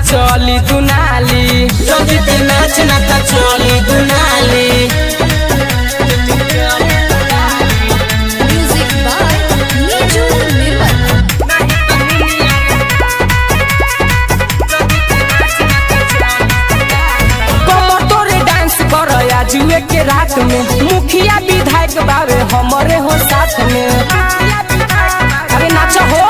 चली दुनाली, जल्दी ते नाच ना त चली दुनाली। म्यूजिक बाय नीजू निर्मल। कमर तोरे डांस कर जुए के रात में, मुखिया विधायक बावे हमरे हो साथ में। अरे नाच हो,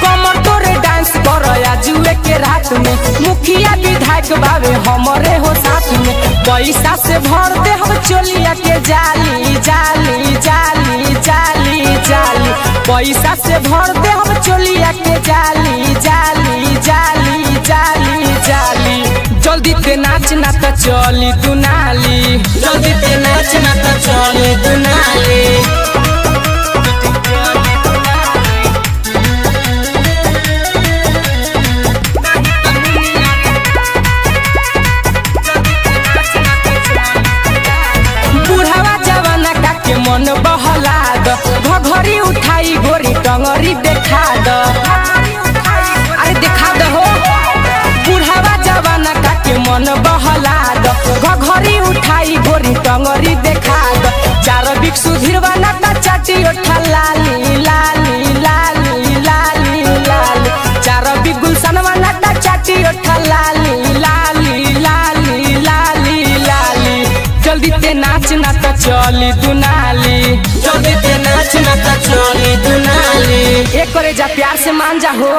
कमर तोरे डांस कर जुए के रात में, मुखिया विधायक बावे हमरे हो साथ में। पैसा से भर दे हम चोलिया के जाली जाली जाली जाली जाली, पैसा से भर दे हम चोलिया के जाली जाली जाली जाली जाली। जल्दी ते नाच ना त चली दुनाली, जल्दी ते नाच ना त चली दुनाली। बुढ़ावा जवाना का के मन बहला द, घघरी उठाई गोरी टंगरी देखा द। अरे देखा द हो, बुढ़ावा जवाना का के मन बहला द, घघरी उठाई गोरी टंगरी देखा द। चार बिक सुधीरवा ना ता चाटी ओठा लाली लाली लाली लाली लाली, चार बिक गुलशनवा ना ता चाटी ओठा लाली लाली लाली लाली लाली। जल्दी ते नाच ना त चली दुनाली, जल्दी ते नाच ना त चली दुनाली। एक करे जा प्यार से मान जा हो।